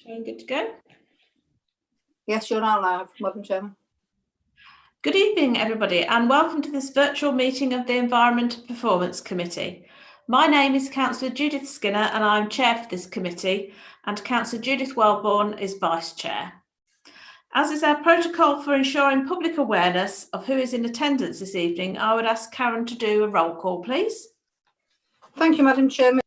Showing good to go. Yes, you're now live, Madam Chairman. Good evening, everybody, and welcome to this virtual meeting of the Environment and Performance Committee. My name is Councillor Judith Skinner and I'm Chair for this committee, and Councillor Judith Wellborn is Vice Chair. As is our protocol for ensuring public awareness of who is in attendance this evening, I would ask Karen to do a roll call, please. Thank you, Madam Chairman.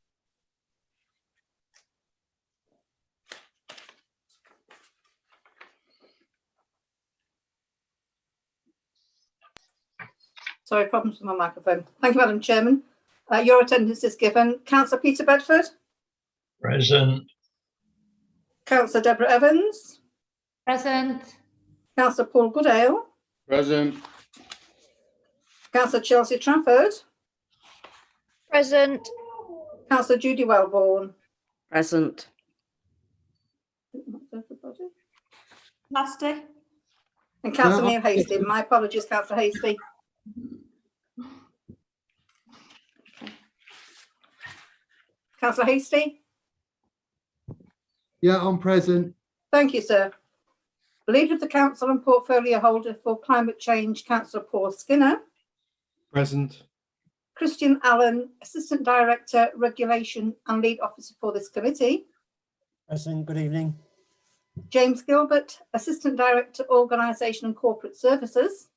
Sorry, problems with my microphone. Thank you, Madam Chairman. Your attendance is given. Councillor Peter Bedford. Present. Councillor Deborah Evans. Present. Councillor Paul Goodale. Present. Councillor Chelsea Trafford. Present. Councillor Judy Wellborn. Present. Everybody. Nasty. And Councillor Neil Hasty. My apologies, Councillor Hasty. Councillor Hasty. Yeah, I'm present. Thank you, sir. Leader of the Council and Portfolio Holder for Climate Change, Councillor Paul Skinner. Present. Christian Allen, Assistant Director, Regulation and Lead Officer for this committee. Present. Good evening. James Gilbert, Assistant Director, Organisation and Corporate Services.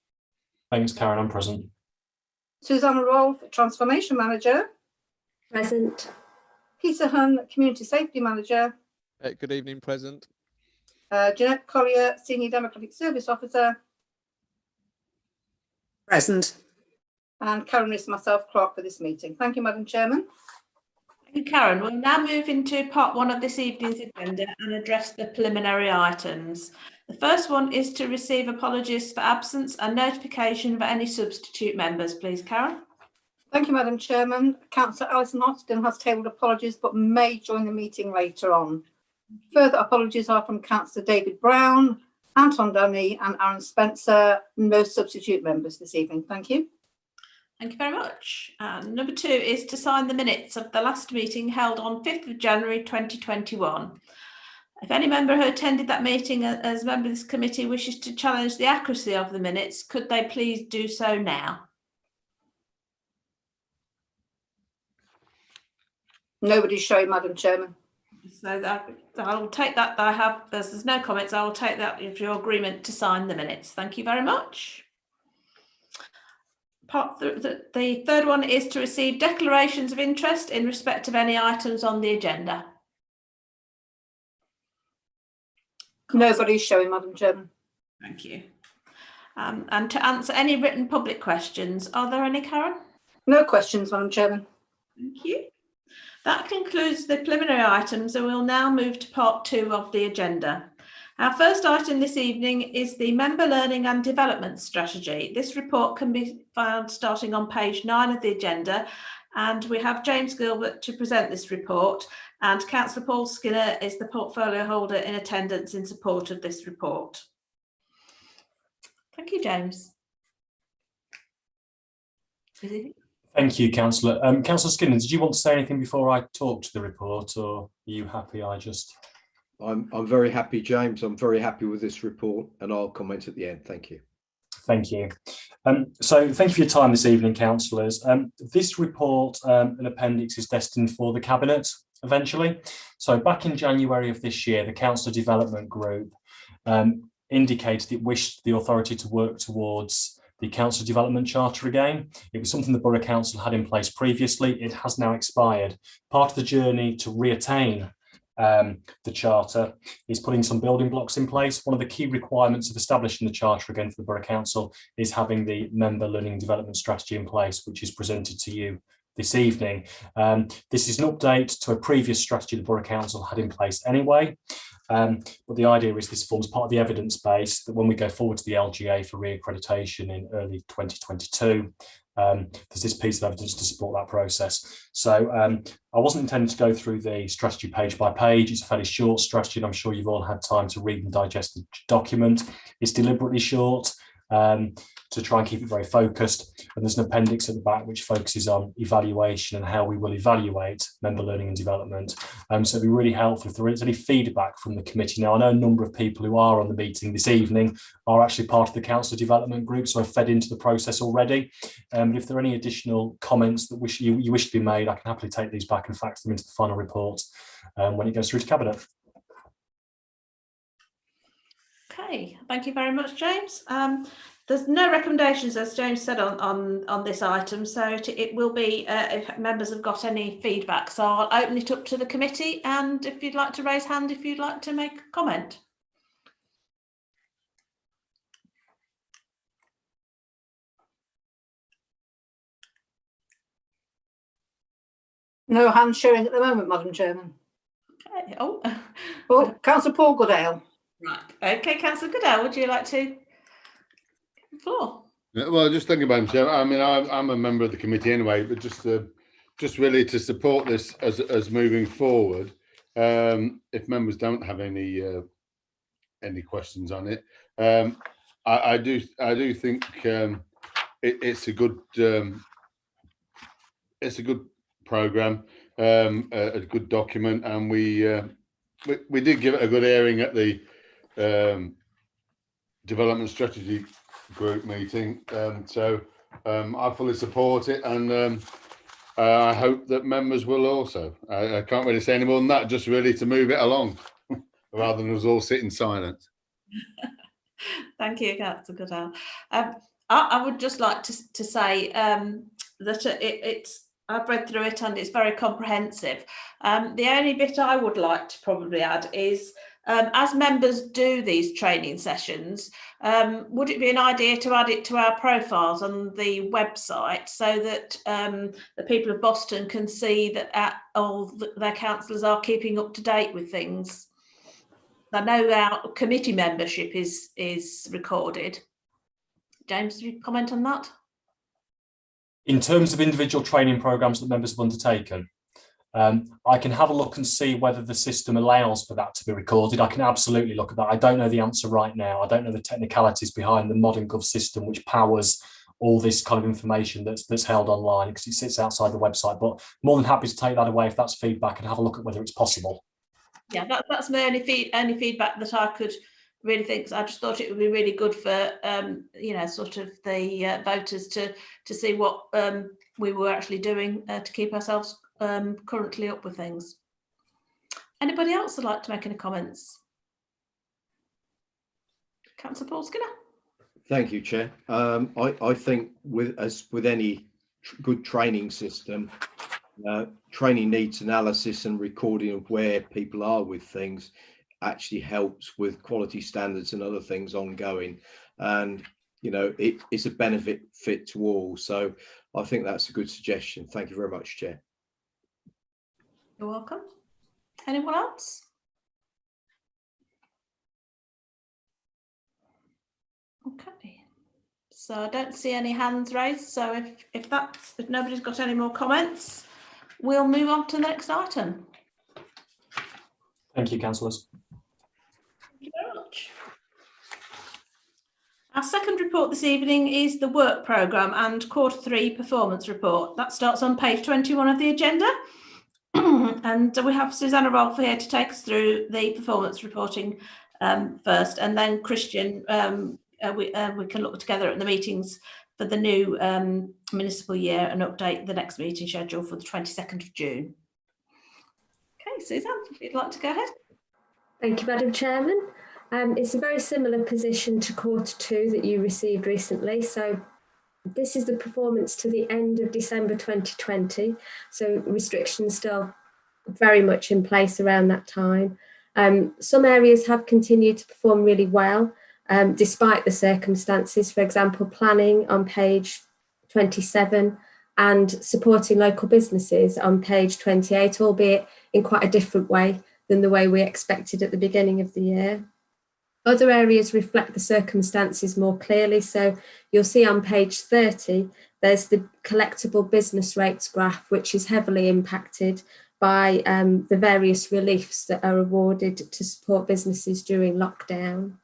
Thanks, Karen. I'm present. Susanna Rolfe, Transformation Manager. Present. Peter Hunn, Community Safety Manager. Good evening, present. Jeanette Collier, Senior Democratic Service Officer. Present. And Karen is myself, clerk for this meeting. Thank you, Madam Chairman. Thank you, Karen. We'll now move into part one of this evening's agenda and address the preliminary items. The first one is to receive apologies for absence and notification of any substitute members. Please, Karen. Thank you, Madam Chairman. Councillor Alison Austin has tabled apologies but may join the meeting later on. Further apologies are from Councillor David Brown, Anton Dunny and Aaron Spencer. No substitute members this evening. Thank you. Thank you very much. Number two is to sign the minutes of the last meeting held on 5th of January 2021. If any member who attended that meeting as a member of this committee wishes to challenge the accuracy of the minutes, could they please do so now? Nobody's showing, Madam Chairman. So I will take that. I have, as there's no comments, I will take that as your agreement to sign the minutes. Thank you very much. The third one is to receive declarations of interest in respect of any items on the agenda. Nobody's showing, Madam Chairman. Thank you. And to answer any written public questions, are there any, Karen? No questions, Madam Chairman. Thank you. That concludes the preliminary items, and we'll now move to part two of the agenda. Our first item this evening is the Member Learning and Development Strategy. This report can be found starting on page 9 of the agenda, and we have James Gilbert to present this report, and Councillor Paul Skinner is the portfolio holder in attendance in support of this report. Thank you, James. Thank you, Councillor. Councillor Skinner, did you want to say anything before I talk to the report, or are you happy? I'm very happy, James. I'm very happy with this report, and I'll comment at the end. Thank you. Thank you. So thank you for your time this evening, councillors. This report, an appendix, is destined for the Cabinet eventually. So back in January of this year, the Councillor Development Group indicated it wished the authority to work towards the Council Development Charter again. It was something the Borough Council had in place previously. It has now expired. Part of the journey to reattain the Charter is putting some building blocks in place. One of the key requirements of establishing the Charter again for the Borough Council is having the Member Learning and Development Strategy in place, which is presented to you this evening. This is an update to a previous strategy the Borough Council had in place anyway. But the idea is this forms part of the evidence base that when we go forward to the LGA for reaccreditation in early 2022, there's this piece of evidence to support that process. So I wasn't intending to go through the strategy page by page. It's a fairly short strategy, and I'm sure you've all had time to read and digest the document. It's deliberately short. to try and keep it very focused. And there's an appendix at the back which focuses on evaluation and how we will evaluate member learning and development. So it'd be really helpful if there is any feedback from the committee. Now, I know a number of people who are on the meeting this evening are actually part of the council development group, so I've fed into the process already. If there are any additional comments that you wish to be made, I can happily take these back and fax them into the final report when it goes through to Cabinet. Okay, thank you very much, James. There's no recommendations, as James said, on this item, so it will be if members have got any feedback. So I'll open it up to the committee, and if you'd like to raise hand, if you'd like to make a comment. No hands showing at the moment, Madam Chairman. Okay. Oh, Councillor Paul Goodale. right. Okay, Councillor Goodell, would you like to get the floor? Yeah, well, just thinking about him, I mean, I'm a member of the committee anyway, but just really to support this as moving forward. If members don't have any questions on it, I do think it's a good programme, a good document, and we did give it a good airing at the development strategy group meeting, so I fully support it, and I hope that members will also. I can't really say any more than that, just really to move it along rather than us all sit in silence. Thank you, Councillor Goodell. I would just like to say that it's I've read through it and it's very comprehensive. The only bit I would like to probably add is, as members do these training sessions, would it be an idea to add it to our profiles on the website so that the people of Boston can see that all their councillors are keeping up to date with things? I know our committee membership is recorded. James, do you comment on that? In terms of individual training programmes that members have undertaken, I can have a look and see whether the system allows for that to be recorded. I can absolutely look at that. I don't know the answer right now. I don't know the technicalities behind the Modern Gov system, which powers all this kind of information that's held online, because it sits outside the website. But more than happy to take that away if that's feedback and have a look at whether it's possible. Yeah, that's my only feedback that I could really think. I just thought it would be really good for sort of the voters to see what we were actually doing to keep ourselves currently up with things. Anybody else would like to make any comments? Councillor Paul Skinner. Thank you, Chair. I think as with any good training system, training needs analysis and recording of where people are with things actually helps with quality standards and other things ongoing, and it's a benefit to all. So I think that's a good suggestion. Thank you very much, Chair. You're welcome. Anyone else? Okay, so I don't see any hands raised, so if nobody's got any more comments, we'll move on to the next item. Thank you, councillors. Thank you very much. Our second report this evening is the work programme and Q3 performance report. That starts on page 21 of the agenda. And we have Susanna Rolfe here to take us through the performance reporting first, and then Christian, we can look together at the meetings for the new municipal year and update the next meeting schedule for the 22nd of June. Okay, Suzanne, if you'd like to go ahead. Thank you, Madam Chairman. It's a very similar position to Q2 that you received recently. So this is the performance to the end of December 2020. So restrictions still very much in place around that time. Some areas have continued to perform really well, despite the circumstances. For example, planning on page 27 and supporting local businesses on page 28, albeit in quite a different way than the way we expected at the beginning of the year. Other areas reflect the circumstances more clearly. So you'll see on page 30, there's the collectible business rates graph, which is heavily impacted by the various reliefs that are awarded to support businesses during lockdown.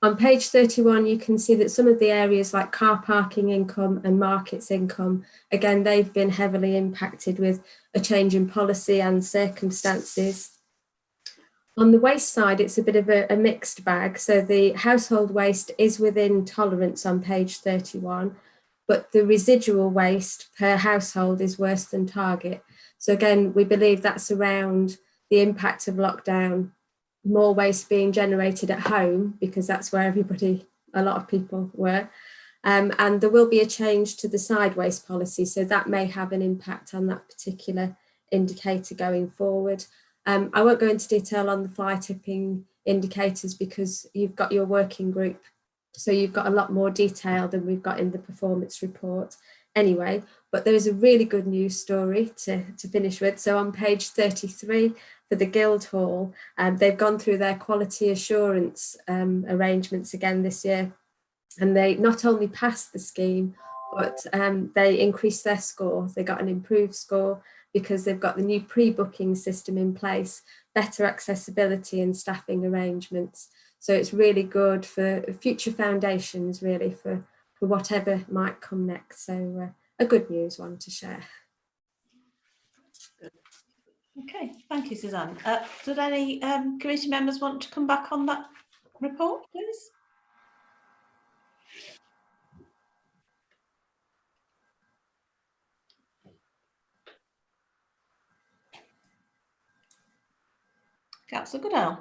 On page 31, you can see that some of the areas like car parking income and markets income, again, they've been heavily impacted with a change in policy and circumstances. On the waste side, it's a bit of a mixed bag. So the household waste is within tolerance on page 31, but the residual waste per household is worse than target. So again, we believe that's around the impact of lockdown, more waste being generated at home because that's where a lot of people were. And there will be a change to the side waste policy. So that may have an impact on that particular indicator going forward. I won't go into detail on the fly tipping indicators because you've got your working group. So you've got a lot more detail than we've got in the performance report anyway, but there is a really good news story to finish with. So on page 33 for the Guildhall, they've gone through their quality assurance arrangements again this year. And they not only passed the scheme, but they increased their score. They got an improved score because they've got the new pre-booking system in place, better accessibility and staffing arrangements. So it's really good for future foundations, really, for whatever might come next. So a good news one to share. Okay, thank you, Suzanne. Did any committee members want to come back on that report, please? Councillor Goodall.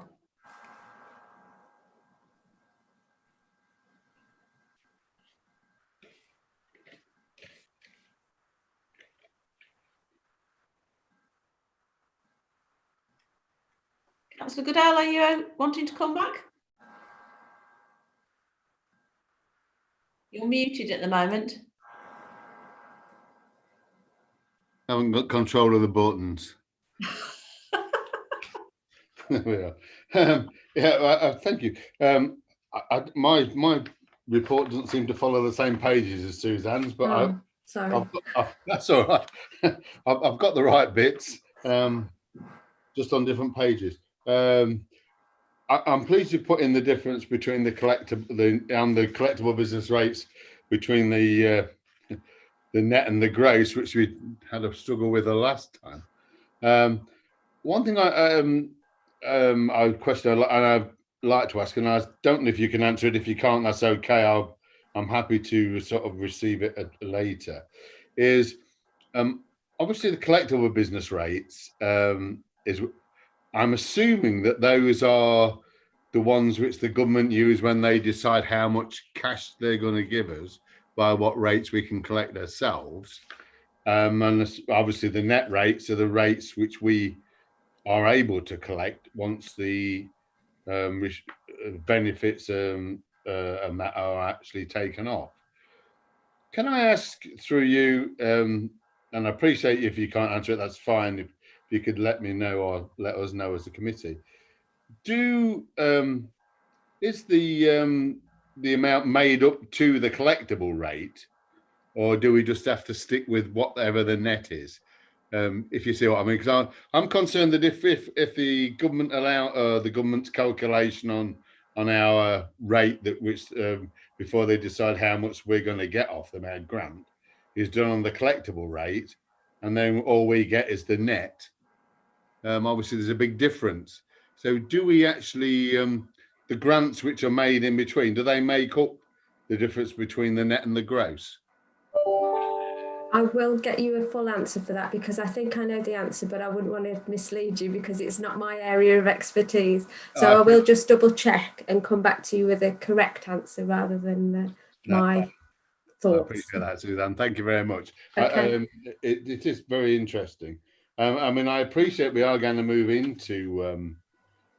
Councillor Goodall, are you wanting to come back? You're muted at the moment. Haven't got control of the buttons. There we are. Thank you. My report doesn't seem to follow the same pages as Suzanne's, but sorry. that's all right. I've got the right bits, just on different pages. I'm pleased you put in the difference between the collectible business rates between the net and the gross, which we had a struggle with the last time. One thing I question and I'd like to ask, and I don't know if you can answer it. If you can't, that's okay. I'm happy to sort of receive it later. Is obviously the collectible business rates is. I'm assuming that those are the ones which the government use when they decide how much cash they're going to give us by what rates we can collect ourselves. And obviously the net rates are the rates which we are able to collect once the benefits are actually taken off. Can I ask through you, and I appreciate if you can't answer it, that's fine. If you could let me know or let us know as a committee, is the amount made up to the collectible rate, or do we just have to stick with whatever the net is? If you see what I mean, because I'm concerned that if the government the government's calculation on our rate which before they decide how much we're going to get off them, our grant is done on the collectible rate, and then all we get is the net. Obviously, there's a big difference. So, do we actually the grants which are made in between, do they make up the difference between the net and the gross? I will get you a full answer for that because I think I know the answer, but I wouldn't want to mislead you because it's not my area of expertise. So I will just double check and come back to you with a correct answer rather than my thoughts. I appreciate that, Suzanne. Thank you very much. Okay. It is very interesting. I mean, I appreciate we are going to move into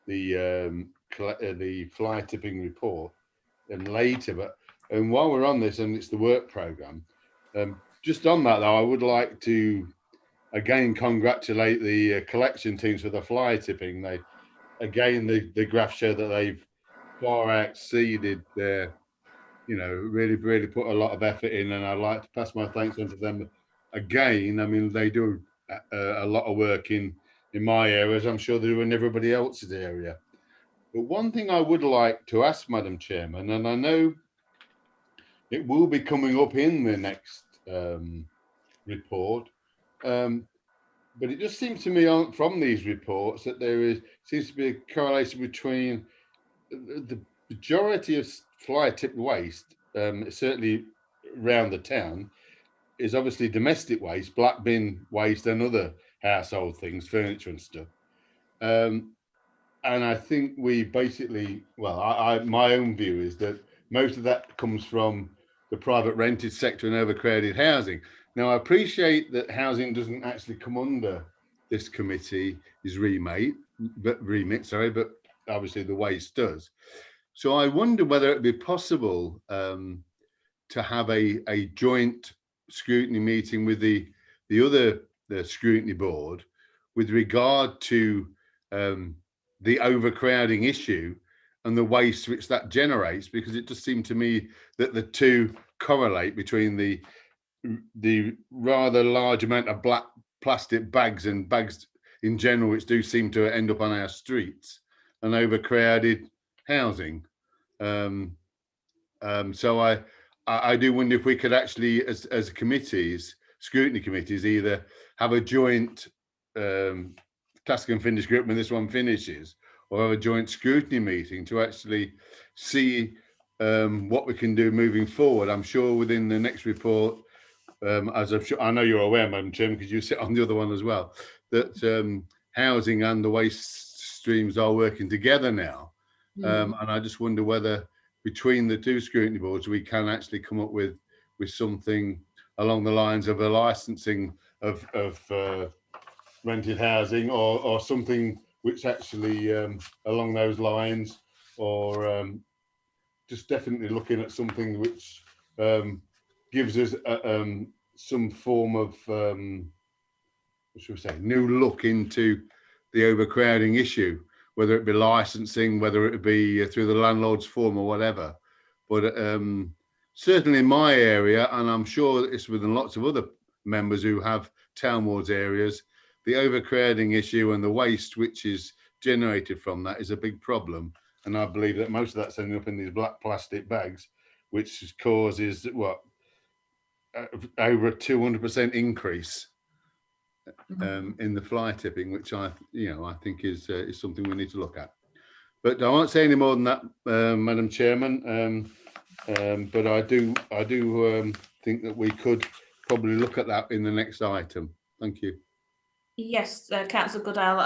the fly tipping report and later, but while we're on this, and it's the work programme, just on that though, I would like to again congratulate the collection teams for the fly tipping. The graphs show that they've far exceeded their, really put a lot of effort in, and I'd like to pass my thanks on to them again. I mean, they do a lot of work in my area, as I'm sure they do in everybody else's area. But one thing I would like to ask Madam Chairman, and I know it will be coming up in the next report, but it just seems to me from these reports that seems to be a correlation between the majority of fly tip waste, certainly around the town, is obviously domestic waste, black bin waste and other household things, furniture and stuff. And I think we basically, well, my own view is that most of that comes from the private rented sector and overcrowded housing. Now, I appreciate that housing doesn't actually come under this committee's remit, but obviously the waste does. So I wonder whether it'd be possible to have a joint scrutiny meeting with the other scrutiny board with regard to the overcrowding issue and the waste which that generates, because it just seemed to me that the two correlate between the rather large amount of black plastic bags and bags in general which do seem to end up on our streets and overcrowded housing. So I do wonder if we could actually, as committees, scrutiny committees, either have a joint task and finish group when this one finishes, or have a joint scrutiny meeting to actually see what we can do moving forward. I'm sure within the next report, as I know you're aware, Madam Chairman, because you sit on the other one as well, that housing and the waste streams are working together now. And I just wonder whether between the two scrutiny boards we can actually come up with something along the lines of a licensing of rented housing, or something which actually along those lines, or just definitely looking at something which gives us some form of what should we say, new look into the overcrowding issue, whether it be licensing, whether it be through the landlord's form or whatever. But certainly in my area, and I'm sure it's within lots of other members who have town wards areas, the overcrowding issue and the waste which is generated from that is a big problem. And I believe that most of that's ending up in these black plastic bags, which causes over a 200% increase in the fly tipping, which I think is something we need to look at. But I won't say any more than that, Madam Chairman. But I do think that we could probably look at that in the next item. Thank you. Yes, Councillor Goodale.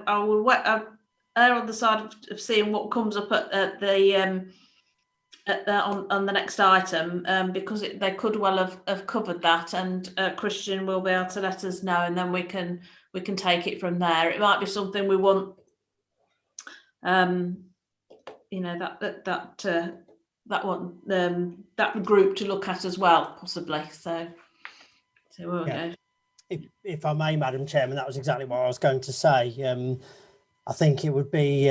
I will err on the side of seeing what comes up on the next item, because they could well have covered that, and Christian will be able to let us know, and then we can take it from there. It might be something we want, that group to look at as well, possibly. So we'll go. If I may, Madam Chairman, that was exactly what I was going to say. I think it would be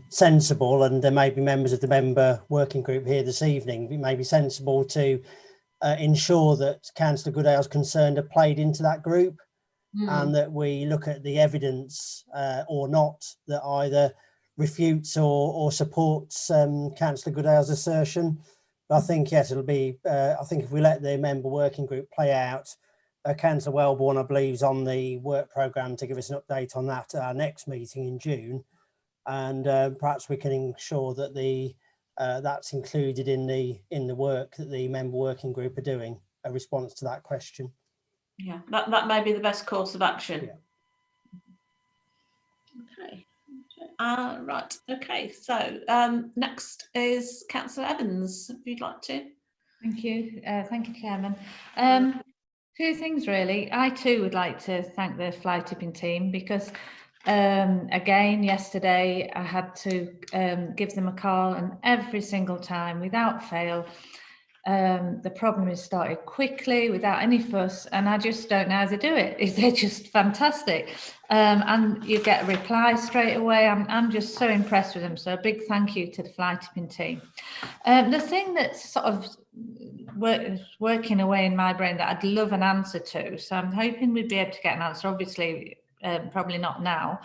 sensible, and there may be members of the member working group here this evening, it may be sensible to ensure that Councillor Goodale's concerns are played into that group, and that we look at the evidence or not that either refutes or supports Councillor Goodale's assertion. But I think, yes, it'll be, I think if we let the member working group play out, Councillor Wellborn, I believe, is on the work programme to give us an update on that at our next meeting in June, and perhaps we can ensure that that's included in the work that the member working group are doing, a response to that question. Yeah, that may be the best course of action. Yeah. Okay. Right. Okay. So next is Councillor Evans, if you'd like to. Thank you. Thank you, Chairman. Two things really. I too would like to thank the fly tipping team, because again yesterday I had to give them a call, and every single time without fail the problem is started quickly without any fuss, and I just don't know how to do it. They're just fantastic, and you get a reply straight away. I'm just so impressed with them, so a big thank you to the fly tipping team. The thing that's sort of working away in my brain that I'd love an answer to, so I'm hoping we'd be able to get an answer, obviously probably not now,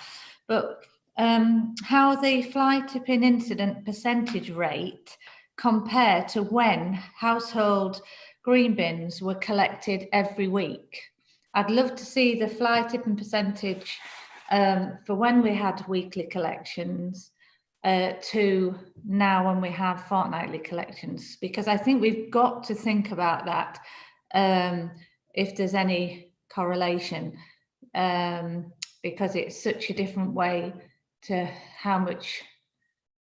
but how the fly tipping incident percentage rate compare to when household green bins were collected every week. I'd love to see the fly tipping percentage for when we had weekly collections to now when we have fortnightly collections, because I think we've got to think about that if there's any correlation, because it's such a different way to how much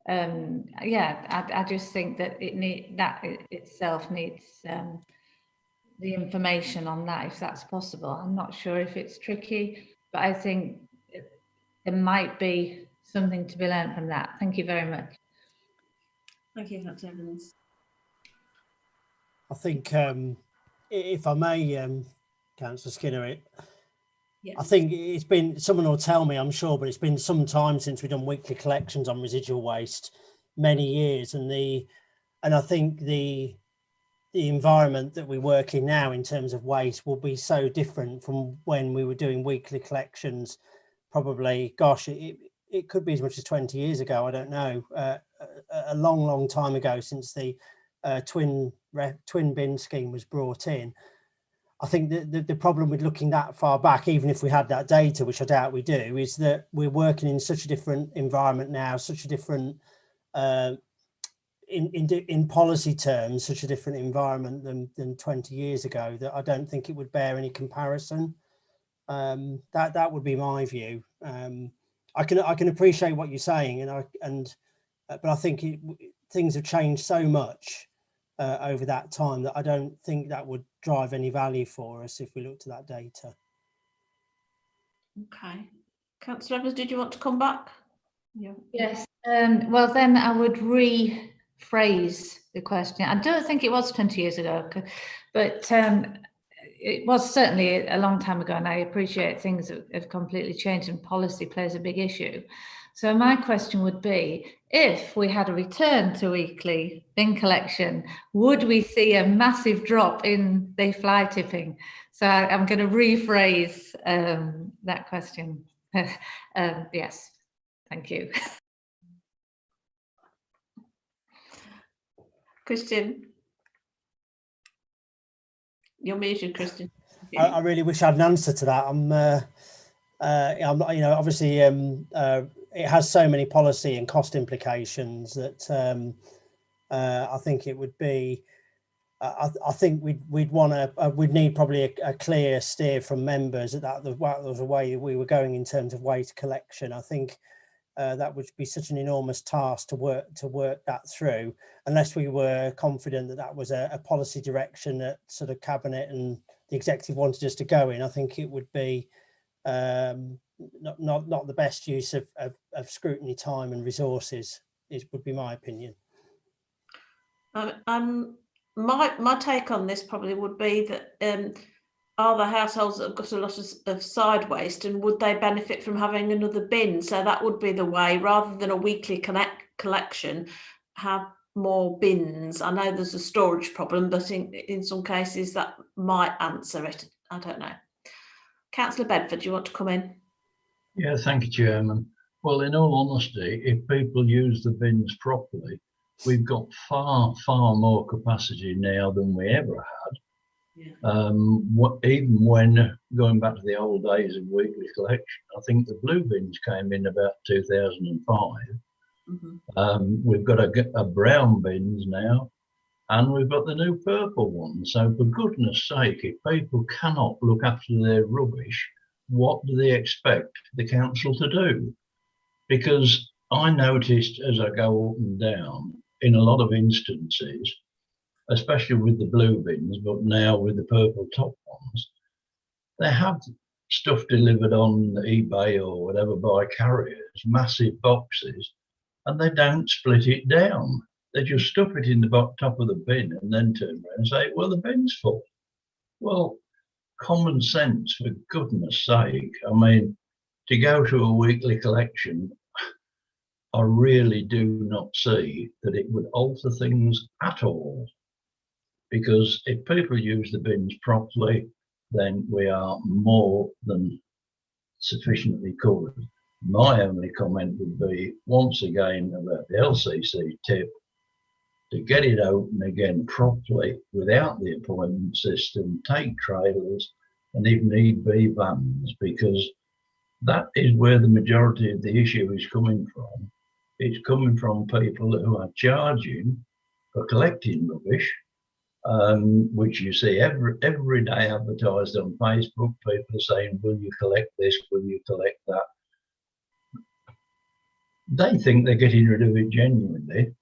I just think that itself needs the information on that, if that's possible. I'm not sure if it's tricky, but I think there might be something to be learned from that. Thank you very much. Thank you, Councillor Evans. I think, if I may, Councillor Skinner, I think it's been, someone will tell me, I'm sure, but it's been some time since we've done weekly collections on residual waste, many years, and I think the environment that we work in now in terms of waste will be so different from when we were doing weekly collections. Probably, gosh, it could be as much as 20 years ago. I don't know. A long time ago, since the twin bin scheme was brought in. I think the problem with looking that far back, even if we had that data, which I doubt we do, is that we're working in such a different environment now, such a different in policy terms, such a different environment than 20 years ago, that I don't think it would bear any comparison. That would be my view. I can appreciate what you're saying, but I think things have changed so much over that time that I don't think that would drive any value for us if we looked at that data. Okay. Councillor Evans, did you want to come back? Yeah. Yes. Well, then I would rephrase the question. I don't think it was 20 years ago, but it was certainly a long time ago, and I appreciate things have completely changed and policy plays a big issue. So my question would be, if we had a return to weekly bin collection, would we see a massive drop in the fly tipping? So I'm going to rephrase that question. Yes, thank you. Christian. You're muted, Christian. I really wish I had an answer to that. I'm not, obviously it has so many policy and cost implications that I think it would be. I think we'd need probably a clear steer from members that was a way we were going in terms of waste collection. I think that would be such an enormous task to work that through, unless we were confident that that was a policy direction that sort of cabinet and the executive wanted us to go in. I think it would be not the best use of scrutiny, time and resources, would be my opinion. My take on this probably would be that are the households that have got a lot of side waste, and would they benefit from having another bin? So that would be the way, rather than a weekly collection, have more bins. I know there's a storage problem, but in some cases that might answer it. I don't know. Councillor Bedford, do you want to come in? Yeah, thank you, Chairman. Well, in all honesty, if people use the bins properly, we've got far more capacity now than we ever had. Yeah. Even when going back to the old days of weekly collection, I think the blue bins came in about 2005. Mm-hmm. We've got a brown bins now, and we've got the new purple one. So for goodness sake, if people cannot look after their rubbish, what do they expect the council to do? Because I noticed as I go up and down, in a lot of instances, especially with the blue bins, but now with the purple top ones, they have stuff delivered on eBay or whatever by carriers, massive boxes, and they don't split it down. They just stuff it in the top of the bin and then turn around and say, well, the bin's full. Well, common sense, for goodness sake. I mean, to go to a weekly collection, I really do not see that it would alter things at all. Because if people use the bins properly, then we are more than sufficiently covered. My only comment would be, once again, about the LCC tip, to get it open again properly without the appointment system, take trailers and if need be vans, because that is where the majority of the issue is coming from. It's coming from people who are charging for collecting rubbish, which you see every day advertised on Facebook. People are saying, will you collect this, will you collect that? They think they're getting rid of it genuinely.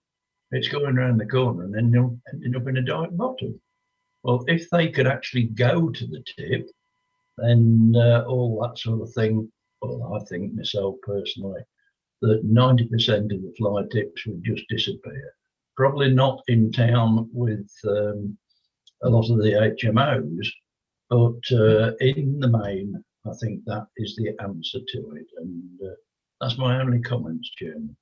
It's going around the corner and then you'll end up in a dark bottom. Well, if they could actually go to the tip, then all that sort of thing, well, I think myself personally, that 90% of the fly tips would just disappear. Probably not in town with a lot of the HMOs, but in the main, I think that is the answer to it. And that's my only comments, Chairman.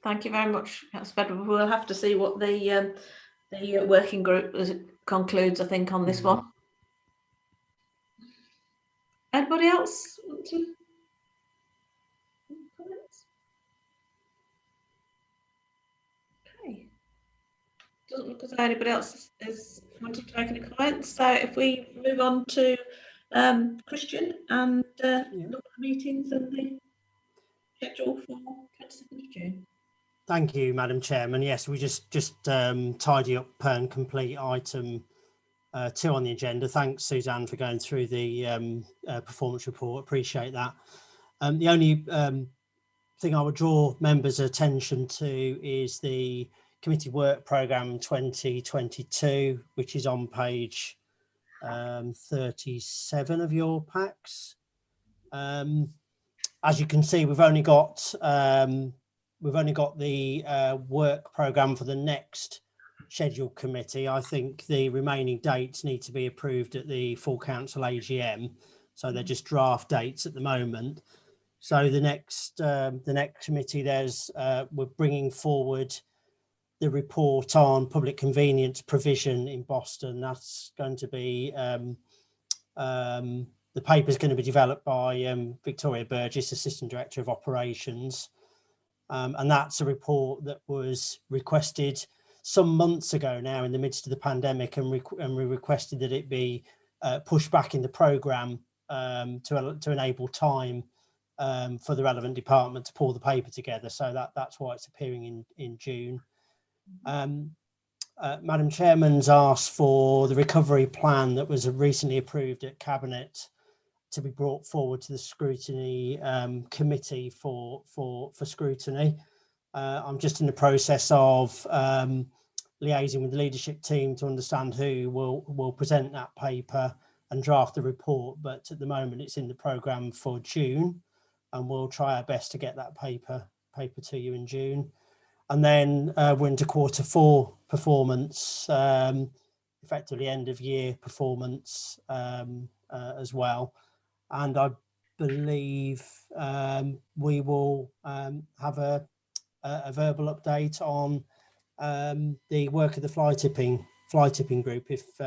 Thank you very much, Councillor Bedwell. We'll have to see what the working group concludes, I think, on this one. Anybody else want to comments? Okay. Doesn't look as though anybody else is wanting to make any comments. So if we move on to Christian and look at the meetings and the schedule for 22nd of June. Thank you, Madam Chairman. Yes, we just tidy up and complete item 2 on the agenda. Thanks, Suzanne, for going through the performance report. Appreciate that. The only thing I would draw members' attention to is the Committee Work Programme 2022, which is on page 37 of your packs. As you can see, we've only got the work programme for the next scheduled committee. I think the remaining dates need to be approved at the full council AGM, so they're just draft dates at the moment. So the next committee, we're bringing forward the report on public convenience provision in Boston. That's going to be the paper is going to be developed by Victoria Burgess, Assistant Director of Operations. And that's a report that was requested some months ago now in the midst of the pandemic, and we requested that it be pushed back in the programme to enable time for the relevant department to pull the paper together. So that's why it's appearing in June. Madam Chairman's asked for the recovery plan that was recently approved at Cabinet to be brought forward to the scrutiny committee for scrutiny. I'm just in the process of liaising with the leadership team to understand who will present that paper and draft the report, but at the moment it's in the programme for June, and we'll try our best to get that paper to you in June. And then we're into Q4 performance, effectively end of year performance as well. And I believe we will have a verbal update on the work of the fly tipping group, if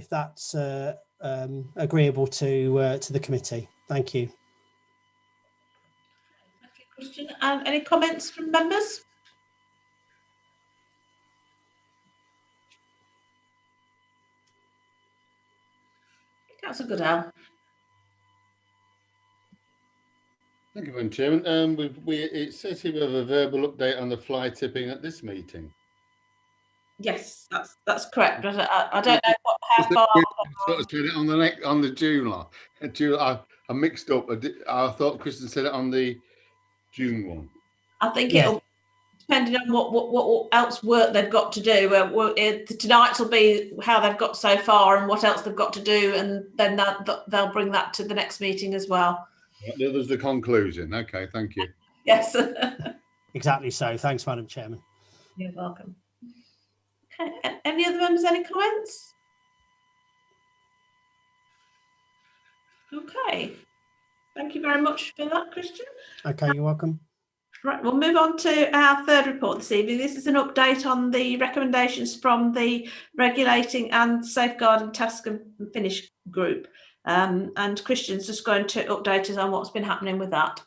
that's agreeable to the committee. Thank you. Thank you, Christian. And any comments from members? Councillor Goodall. Thank you, Madam Chairman. It says here we have a verbal update on the fly tipping at this meeting. Yes, that's correct. But I don't know how far. Sort of said it on the June line. I mixed up. I thought Kristen said it on the June one. I think it'll, depending on what else work they've got to do. Tonight's will be how they've got so far and what else they've got to do, and then they'll bring that to the next meeting as well. There's the conclusion. Okay, thank you. Yes. Exactly so. Thanks, Madam Chairman. You're welcome. Okay. Any other members? Any comments? Okay. Thank you very much for that, Christian. Okay, you're welcome. Right, we'll move on to our third report this evening. This is an update on the recommendations from the Regulating and Safeguarding Task and Finish group. And Christian's just going to update us on what's been happening with that.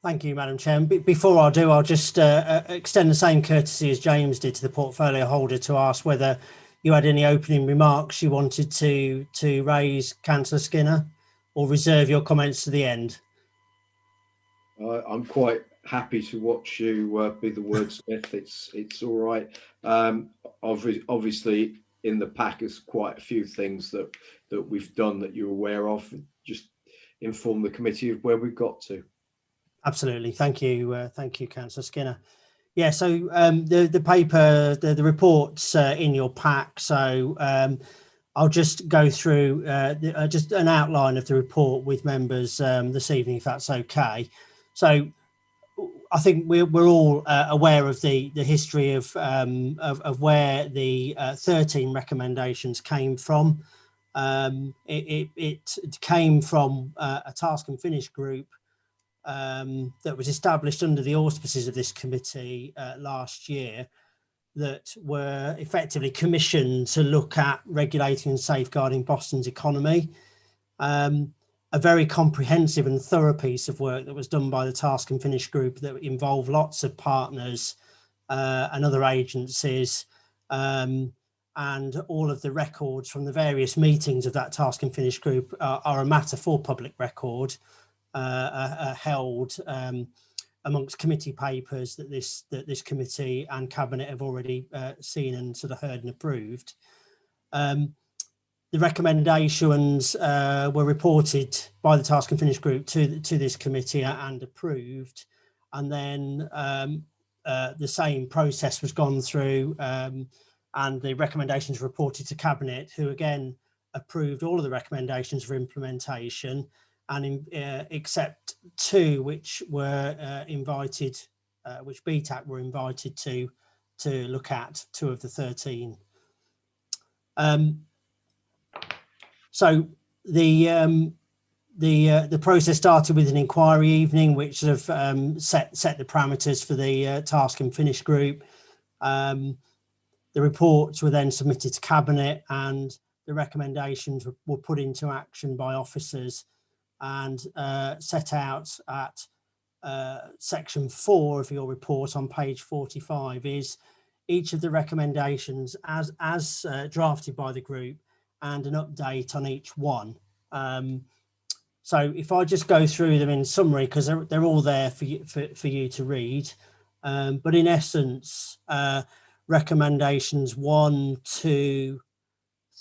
Thank you, Madam Chair. Before I do, I'll just extend the same courtesy as James did to the portfolio holder to ask whether you had any opening remarks you wanted to raise, Councillor Skinner, or reserve your comments to the end. I'm quite happy to watch you be the wordsmith. It's all right. Obviously, in the pack is quite a few things that we've done that you're aware of. Just inform the committee of where we've got to. Absolutely. Thank you, Councillor Skinner. Yeah, so the paper, the report's in your pack. So I'll just go through just an outline of the report with members this evening, if that's okay. So I think we're all aware of the history of where the 13 recommendations came from. It came from a task and finish group that was established under the auspices of this committee last year, that were effectively commissioned to look at regulating and safeguarding Boston's economy. A very comprehensive and thorough piece of work that was done by the Task and Finish group that involved lots of partners and other agencies, and all of the records from the various meetings of that Task and Finish group are a matter for public record, held amongst committee papers that this committee and cabinet have already seen and sort of heard and approved. The recommendations were reported by the Task and Finish group to this committee and approved, and then the same process was gone through, and the recommendations reported to cabinet, who again approved all of the recommendations for implementation, and except two which were invited, which BTAC were invited to look at, 2 of the 13. So the process started with an inquiry evening, which sort of set the parameters for the Task and Finish group. The reports were then submitted to cabinet, and the recommendations were put into action by officers, and set out at section 4 of your report on page 45 is each of the recommendations as drafted by the group, and an update on each one. So if I just go through them in summary, because they're all there for you to read, but in essence, recommendations 1, 2,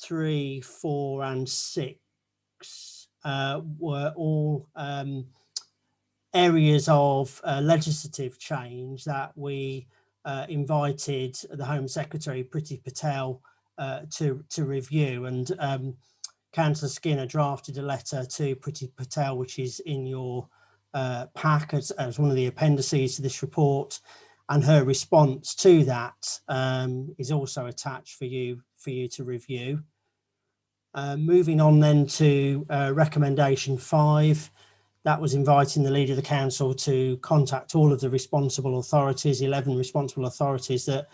3, 4, and 6 were all areas of legislative change that we invited the Home Secretary, Priti Patel, to review. And Councillor Skinner drafted a letter to Priti Patel, which is in your pack as one of the appendices to this report, and her response to that is also attached for you to review. Moving on then to recommendation 5, that was inviting the Leader of the Council to contact all of the responsible authorities, 11 responsible authorities that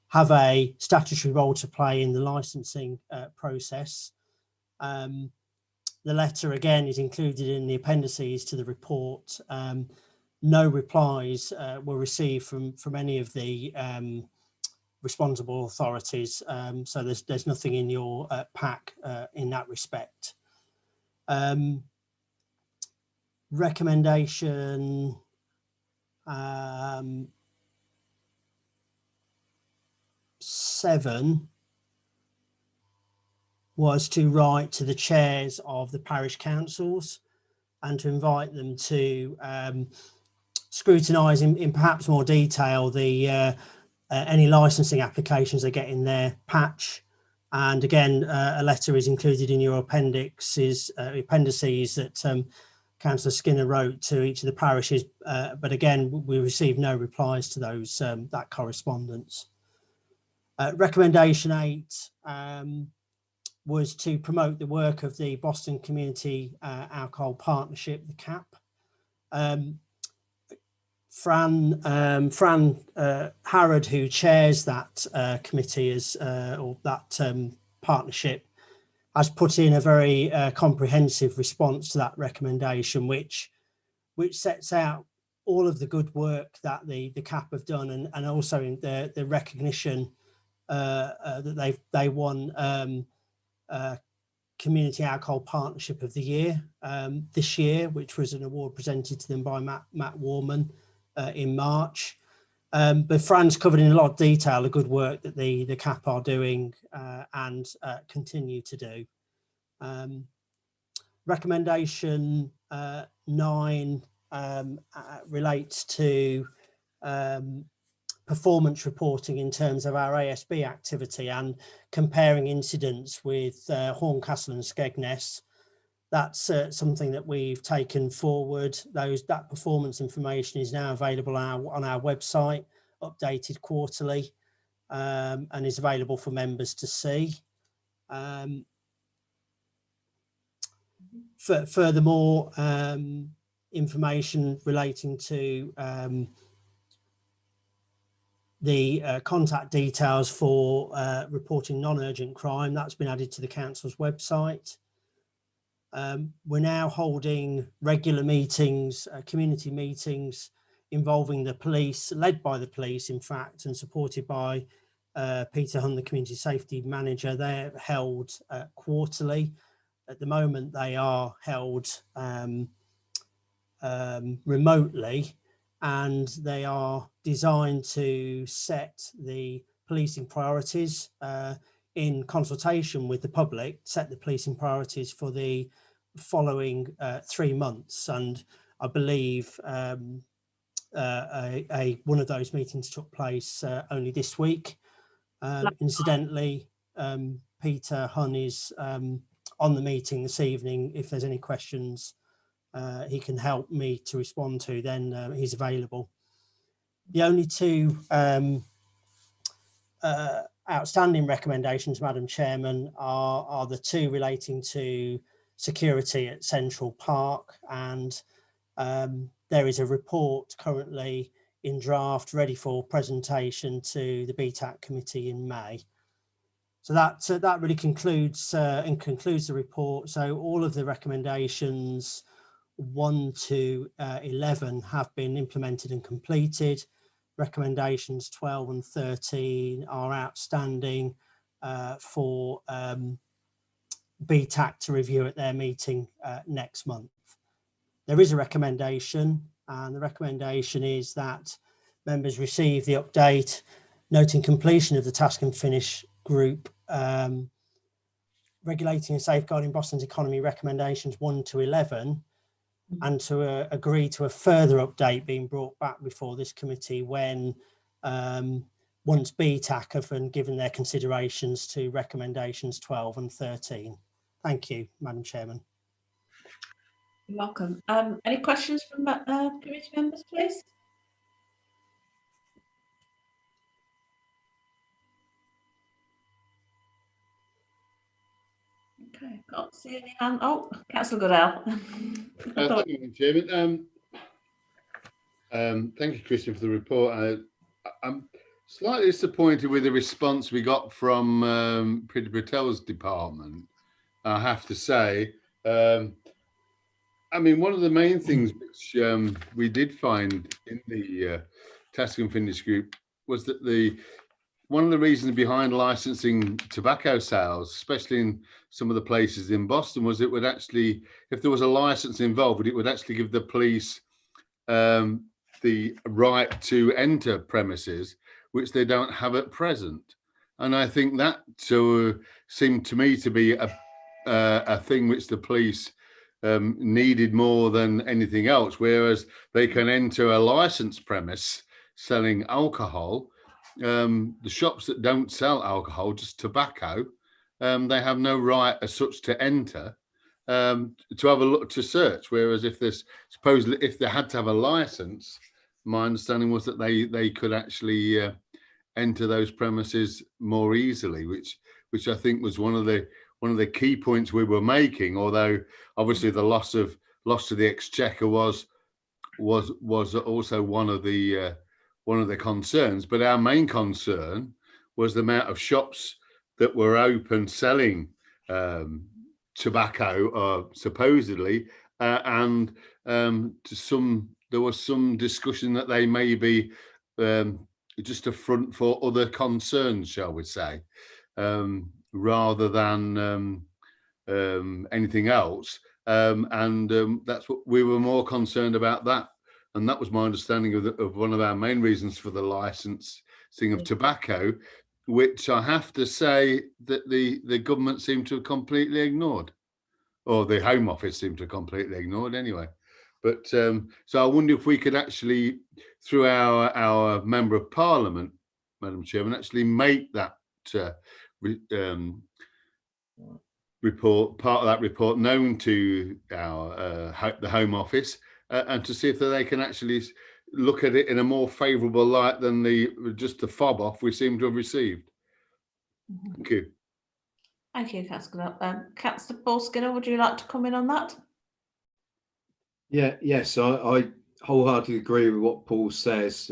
have a statutory role to play in the licensing process. The letter again is included in the appendices to the report. No replies were received from any of the responsible authorities, so there's nothing in your pack in that respect. Recommendation 7 was to write to the chairs of the parish councils and to invite them to scrutinise in perhaps more detail the any licensing applications they get in their patch. And again, a letter is included in your appendices that Councillor Skinner wrote to each of the parishes, but again, we received no replies to those that correspondence. Recommendation 8 was to promote the work of the Boston Community Alcohol Partnership, the CAP. Fran Harrod, who chairs that committee or that partnership, has put in a very comprehensive response to that recommendation, which sets out all of the good work that the CAP have done, and also in the recognition that they won Community Alcohol Partnership of the Year this year, which was an award presented to them by Matt Warman in March. But Fran's covered in a lot of detail the good work that the CAP are doing and continue to do. Recommendation 9 relates to performance reporting in terms of our ASB activity and comparing incidents with Horncastle and Skegness. That's something that we've taken forward. That performance information is now available on our website, updated quarterly, and is available for members to see. Furthermore, information relating to the contact details for reporting non-urgent crime, that's been added to the council's website. We're now holding regular meetings, community meetings involving the police, led by the police in fact, and supported by Peter Hunt, the Community Safety Manager. They're held quarterly. At the moment they are held remotely, and they are designed to set the policing priorities in consultation with the public, set the policing priorities for the following 3 months. And I believe one of those meetings took place only this week. Incidentally, Peter Hunn is on the meeting this evening. If there's any questions he can help me to respond to, then he's available. The only two outstanding recommendations, Madam Chairman, are the two relating to security at Central Park, and there is a report currently in draft ready for presentation to the BTAC committee in May. So that really concludes the report. So all of the recommendations 1 to 11 have been implemented and completed. Recommendations 12 and 13 are outstanding for BTAC to review at their meeting next month. There is a recommendation, and the recommendation is that members receive the update noting completion of the task and finish group regulating and safeguarding Boston's economy recommendations 1 to 11, and to agree to a further update being brought back before this committee when once BTAC have given their considerations to recommendations 12 and 13. Thank you, Madam Chairman. You're welcome. Any questions from committee members, please? Okay, can't see any hand. Oh, Councillor Goodell. Thank you, Chairman. Thank you, Christian, for the report. I'm slightly disappointed with the response we got from Peter Patel's department, I have to say. I mean, one of the main things which we did find in the task and finish group was that one of the reasons behind licensing tobacco sales, especially in some of the places in Boston, was it would actually, if there was a license involved, it would actually give the police the right to enter premises, which they don't have at present. And I think that seemed to me to be a thing which the police needed more than anything else, whereas they can enter a licensed premise selling alcohol. The shops that don't sell alcohol, just tobacco, they have no right as such to enter, to have a look, to search. Whereas if there's supposedly, if they had to have a license, my understanding was that they could actually enter those premises more easily, which I think was one of the key points we were making. Although obviously the loss to the exchequer was also one of the concerns, but our main concern was the amount of shops that were open selling tobacco, supposedly, and there was some discussion that they may be just a front for other concerns, shall we say, rather than anything else. That's what we were more concerned about, that. And that was my understanding of one of our main reasons for the licensing of tobacco, which I have to say that the government seemed to have completely ignored, or the Home Office seemed to have completely ignored anyway. But so I wonder if we could actually, through our Member of Parliament, Madam Chairman, actually make that report, part of that report, known to the Home Office, and to see if they can actually look at it in a more favourable light than just the fob off we seem to have received. Thank you. Thank you, Councillor. Councillor Paul Skinner, would you like to come in on that? Yes, I wholeheartedly agree with what Paul says.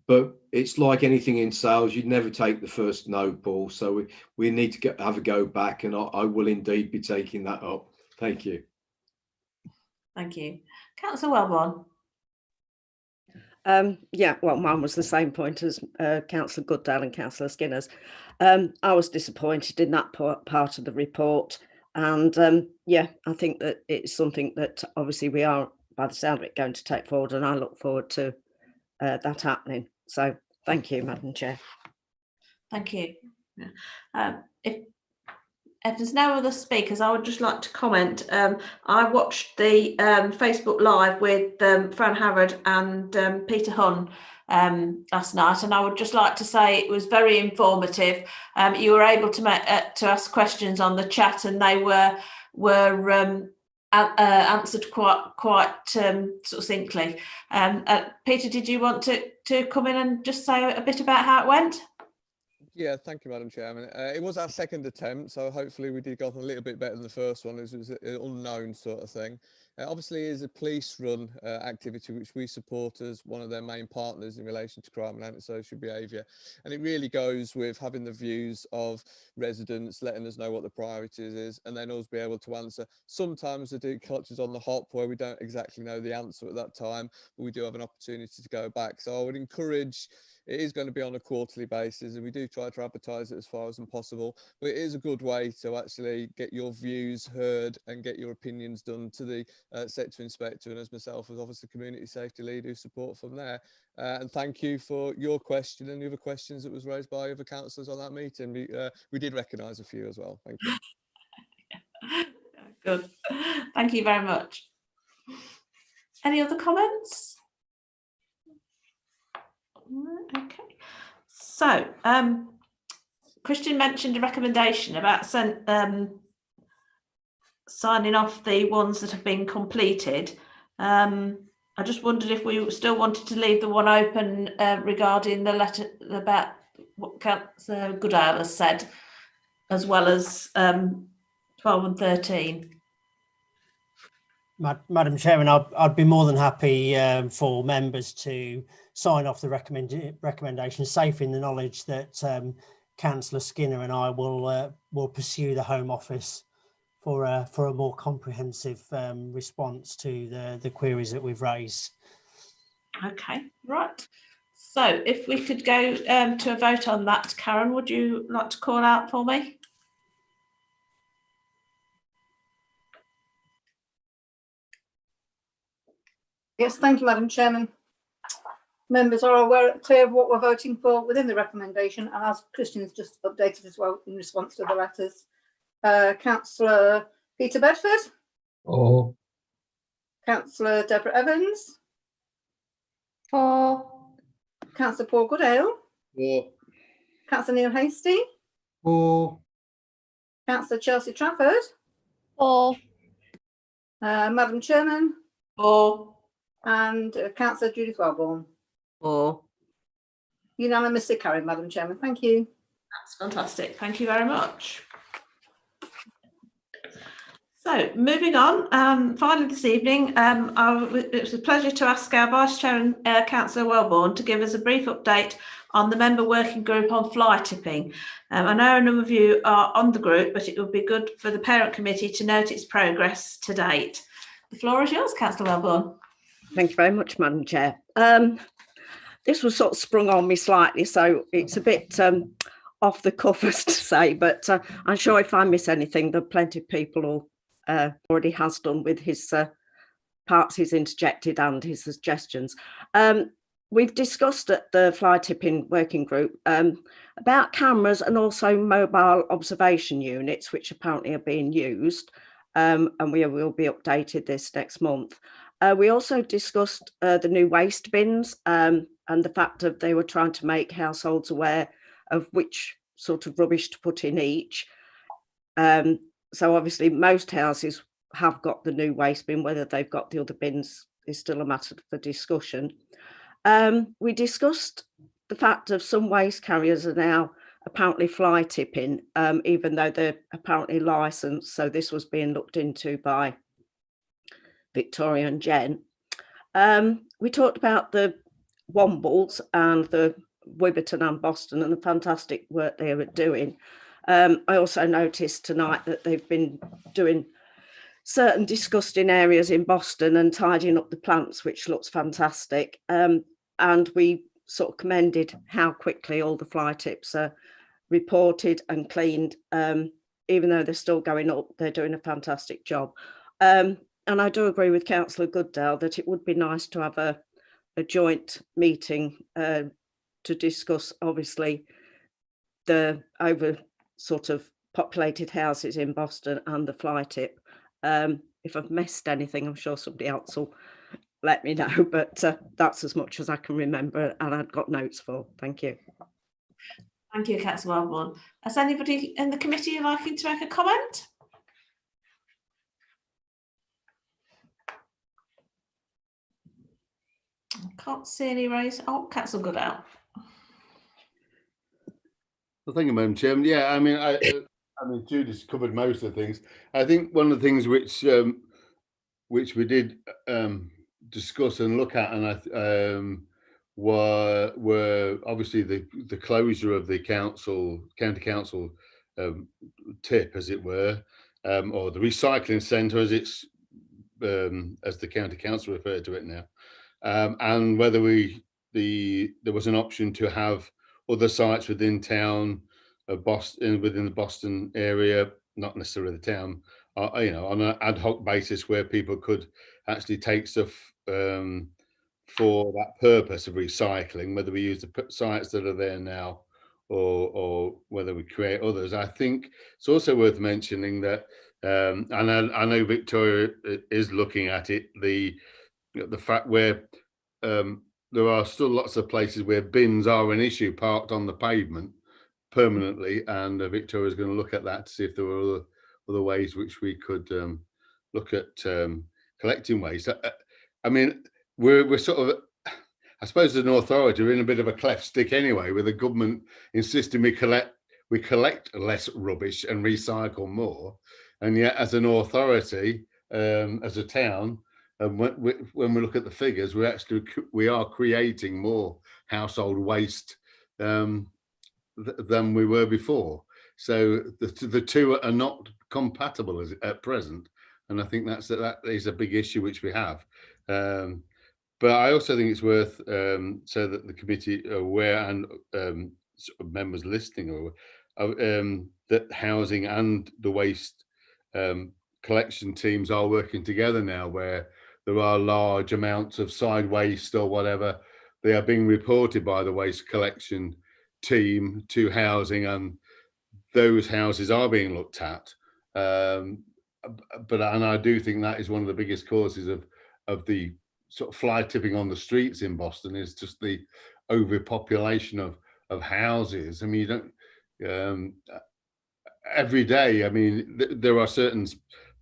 But it's like anything in sales, you'd never take the first no, Paul. So we need to have a go back, and I will indeed be taking that up. Thank you. Thank you. Councillor Wellborn. Yeah, well, mine was the same point as Councillor Goodale and Councillor Skinner's. I was disappointed in that part of the report. And yeah, I think that it's something that obviously we are, by the sound of it, going to take forward, and I look forward to that happening. So thank you, Madam Chair. Thank you. If there's no other speakers, I would just like to comment. I watched the Facebook Live with Fran Harrod and Peter Hunn last night, and I would just like to say it was very informative. You were able to ask questions on the chat, and they were answered quite succinctly. Peter, did you want to come in and just say a bit about how it went? Yeah, thank you, Madam Chairman. It was our second attempt, so hopefully we did go a little bit better than the first one. It was an unknown sort of thing. Obviously, it is a police-run activity which we support as one of their main partners in relation to crime and antisocial behaviour. And it really goes with having the views of residents, letting us know what the priorities is, and then us be able to answer. Sometimes the do catches on the hop where we don't exactly know the answer at that time, but we do have an opportunity to go back. So I would encourage. It is going to be on a quarterly basis, and we do try to advertise it as far as possible, but it is a good way to actually get your views heard and get your opinions done to the sector inspector, and as myself as obviously community safety lead who support from there. And thank you for your question and the other questions that was raised by other councillors on that meeting. We did recognise a few as well. Thank you. Good. Thank you very much. Any other comments? Okay, so Christian mentioned a recommendation about signing off the ones that have been completed. I just wondered if we still wanted to leave the one open regarding the letter about what Councillor Goodale has said, as well as 12 and 13. Madam Chairman, I'd be more than happy for members to sign off the recommendation, safe in the knowledge that Councillor Skinner and I will pursue the Home Office for a more comprehensive response to the queries that we've raised. Okay, right. So if we could go to a vote on that, Karen, would you like to call out for me? Yes, thank you, Madam Chairman. Members are clear of what we're voting for within the recommendation, and as Christian's just updated as well in response to the letters. Councillor Peter Bedford. Oh. Councillor Deborah Evans. For. Councillor Paul Goodale. For. Councillor Neil Hasty. For. Councillor Chelsea Trafford. For. Madam Chairman. For. And Councillor Judith Wellborn. For. Unanimously carried, Madam Chairman. Thank you. That's fantastic. Thank you very much. So moving on, finally this evening, it was a pleasure to ask our Vice Chair and Councillor Wellborn to give us a brief update on the member working group on fly tipping. I know a number of you are on the group, but it would be good for the parent committee to note its progress to date. The floor is yours, Councillor Wellborn. Thank you very much, Madam Chair. This was sort of sprung on me slightly, so it's a bit off the cuff, as to say, but I'm sure if I miss anything, there are plenty of people who already has done with his parts he's interjected and his suggestions. We've discussed at the fly tipping working group about cameras and also mobile observation units, which apparently are being used, and we will be updated this next month. We also discussed the new waste bins and the fact that they were trying to make households aware of which sort of rubbish to put in each. So obviously most houses have got the new waste bin. Whether they've got the other bins is still a matter for discussion. We discussed the fact of some waste carriers are now apparently fly tipping, even though they're apparently licensed. So this was being looked into by Victoria and Jen. We talked about the Wombles and the Wibberton and Boston and the fantastic work they were doing. I also noticed tonight that they've been doing certain disgusting areas in Boston and tidying up the plants, which looks fantastic. And we sort of commended how quickly all the fly tips are reported and cleaned. Even though they're still going up, they're doing a fantastic job. And I do agree with Councillor Goodale that it would be nice to have a joint meeting to discuss, obviously, the over sort of populated houses in Boston and the fly tip. If I've missed anything, I'm sure somebody else will let me know, but that's as much as I can remember and I've got notes for. Thank you. Thank you, Councillor Wellborn. Has anybody in the committee liking to make a comment? I can't see any raise. Oh, Councillor Goodale. Well, thank you, Madam Chairman. Yeah, I mean, Judith's covered most of the things. I think one of the things which we did discuss and look at, and were obviously the closure of the county council tip, as it were, or the recycling centre, as it's as the county council referred to it now, and whether there was an option to have other sites within town of Boston, within the Boston area, not necessarily the town, you know, on an ad hoc basis where people could actually take stuff for that purpose of recycling, whether we use the sites that are there now or whether we create others. I think it's also worth mentioning that, and I know Victoria is looking at it, the fact where there are still lots of places where bins are an issue, parked on the pavement permanently, and Victoria is going to look at that to see if there were other ways which we could look at collecting waste. I mean, we're sort of, I suppose, as an authority, we're in a bit of a cleft stick anyway, with the government insisting we collect less rubbish and recycle more, and yet as an authority, as a town, and when we look at the figures, we are creating more household waste than we were before. So the two are not compatible at present, and I think that is a big issue which we have. But I also think it's worth so that the committee are aware, and sort of members listening are that housing and the waste collection teams are working together now, where there are large amounts of side waste or whatever. They are being reported by the waste collection team to housing, and those houses are being looked at. And I do think that is one of the biggest causes of the sort of fly tipping on the streets in Boston, is just the overpopulation of houses. I mean, you don't every day. I mean, there are certain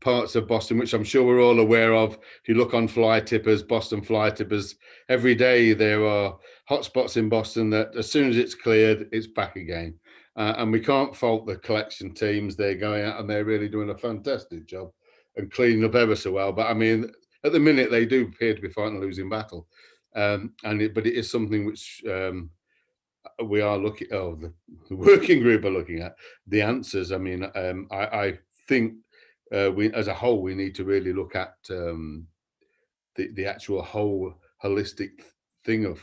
parts of Boston which I'm sure we're all aware of. If you look on fly tippers, Boston fly tippers, every day there are hotspots in Boston that as soon as it's cleared, it's back again. And we can't fault the collection teams. They're going out and they're really doing a fantastic job and cleaning up ever so well. But I mean, at the minute they do appear to be fighting a losing battle, but it is something which we are looking. Oh, the working group are looking at the answers. I mean, I think we, as a whole, we need to really look at the actual whole holistic thing of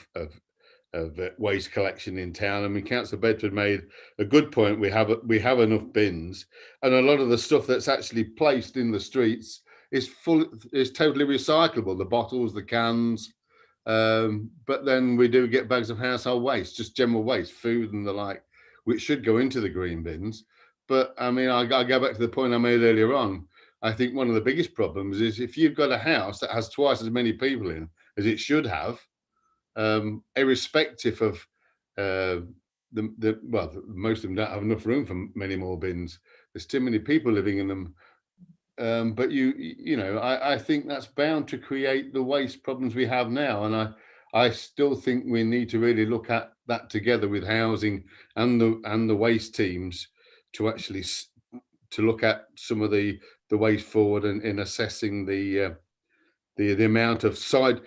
waste collection in town. I mean, Councillor Bedford made a good point. We have enough bins, and a lot of the stuff that's actually placed in the streets is totally recyclable. The bottles, the cans, but then we do get bags of household waste, just general waste, food and the like, which should go into the green bins. But I mean, I go back to the point I made earlier on. I think one of the biggest problems is if you've got a house that has twice as many people in as it should have, irrespective of most of them don't have enough room for many more bins. There's too many people living in them. But I think that's bound to create the waste problems we have now. And I still think we need to really look at that together with housing and the waste teams to actually to look at some of the waste forward and in assessing the amount of side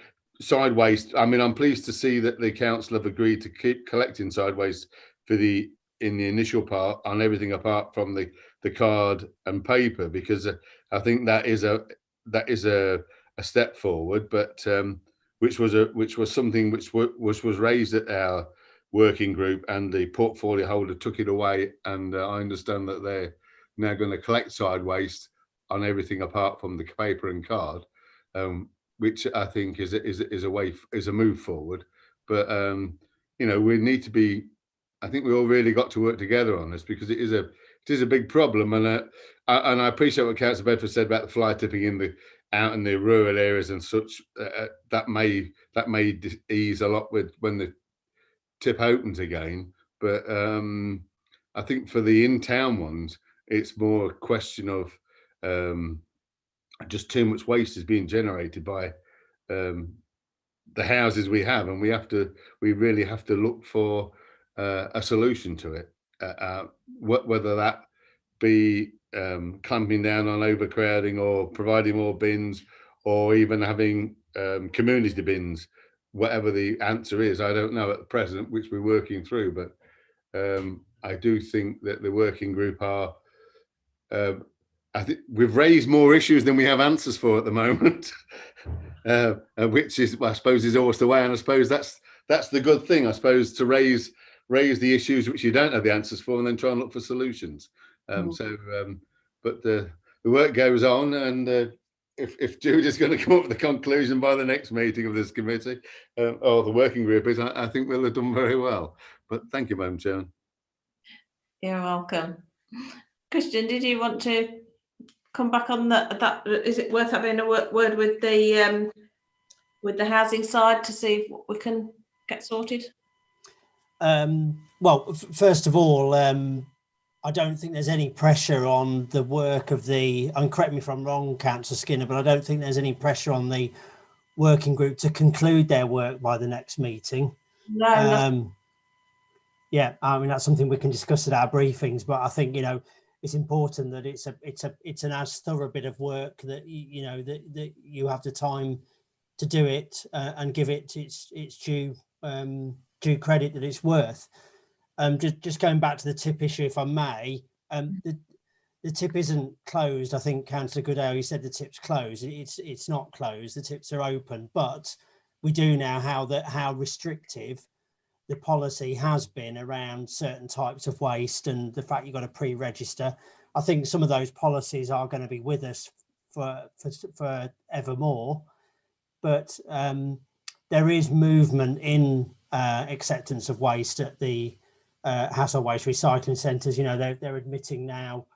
waste. I mean, I'm pleased to see that the council have agreed to keep collecting side waste in the initial part on everything apart from the card and paper, because I think that is a step forward, but which was something which was raised at our working group, and the portfolio holder took it away, and I understand that they're now going to collect side waste on everything apart from the paper and card, which I think is a move forward. But we need to be. I think we all really got to work together on this, because it is a big problem, and I appreciate what Councillor Bedford said about the fly tipping out in the rural areas and such. That may ease a lot when the tip opens again. But I think for the in-town ones, it's more a question of just too much waste is being generated by the houses we have, and we really have to look for a solution to it, whether that be clamping down on overcrowding, or providing more bins, or even having community bins. Whatever the answer is, I don't know at the present, which we're working through. But I do think that the working group are. I think we've raised more issues than we have answers for at the moment, which is, I suppose, is always the way. And I suppose that's the good thing, I suppose, to raise the issues which you don't have the answers for, and then try and look for solutions. But the work goes on, and if Judy's going to come up with a conclusion by the next meeting of this committee, or the working group is, I think we'll have done very well. But thank you, Madam Chairman. You're welcome. Christian, did you want to come back on that? Is it worth having a word with the housing side to see what we can get sorted? Well, first of all, I don't think there's any pressure on the work of and correct me if I'm wrong, Councillor Skinner, but I don't think there's any pressure on the working group to conclude their work by the next meeting. No. Yeah, I mean, that's something we can discuss at our briefings, but I think, it's important that it's an as thorough bit of work that, that you have the time to do it and give it its due credit that it's worth. Just going back to the tip issue, if I may, the tip isn't closed. I think Councillor Goodale, you said the tip's closed. It's not closed. The tips are open, but we do now how restrictive the policy has been around certain types of waste, and the fact you've got to pre-register. I think some of those policies are going to be with us for evermore, but there is movement in acceptance of waste at the household waste recycling centres. They're admitting now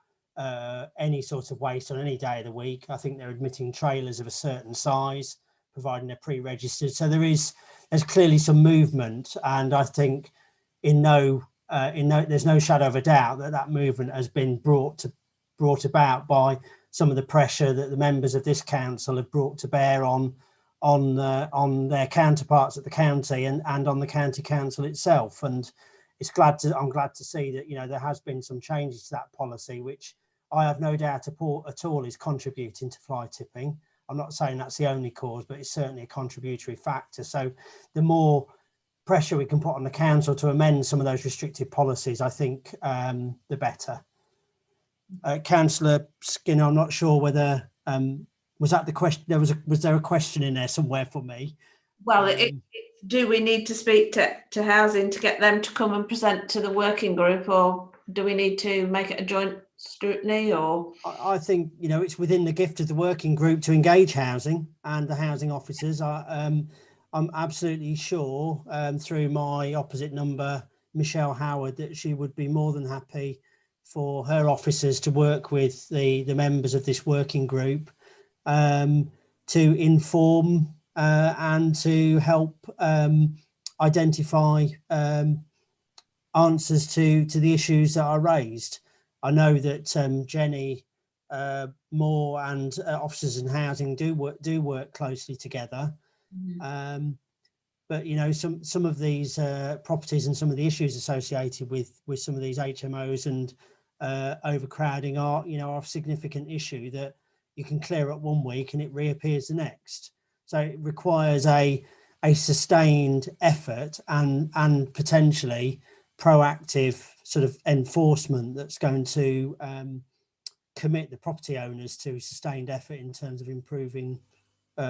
any sort of waste on any day of the week. I think they're admitting trailers of a certain size, providing they're pre-registered. So there's clearly some movement, and I think there's no shadow of a doubt that movement has been brought about by some of the pressure that the members of this council have brought to bear on their counterparts at the county and on the county council itself. And I'm glad to see that there has been some changes to that policy, which I have no doubt at all is contributing to fly tipping. I'm not saying that's the only cause, but it's certainly a contributory factor. So the more pressure we can put on the council to amend some of those restrictive policies, I think the better. Councillor Skinner, I'm not sure whether was that the question. Was there a question in there somewhere for me? Well, do we need to speak to housing to get them to come and present to the working group, or do we need to make it a joint scrutiny? Or I think, you know, it's within the gift of the working group to engage housing and the housing officers. I'm absolutely sure through my opposite number, Michelle Howard, that she would be more than happy for her officers to work with the members of this working group to inform and to help identify answers to the issues that are raised. I know that Jenny Moore and officers in housing do work closely together. But you know, some of these properties and some of the issues associated with some of these HMOs and overcrowding are, you know, a significant issue that you can clear up one week and it reappears the next. So it requires a sustained effort and potentially proactive sort of enforcement that's going to commit the property owners to sustained effort in terms of improving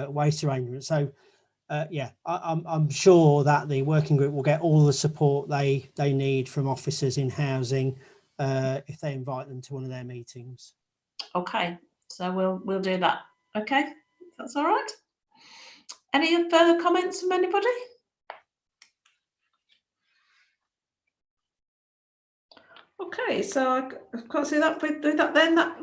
waste arrangements. So yeah, I'm sure that the working group will get all the support they need from officers in housing if they invite them to one of their meetings. Okay, so we'll do that. Okay, that's all right. Any further comments from anybody? Okay, so I can't see that with that then. That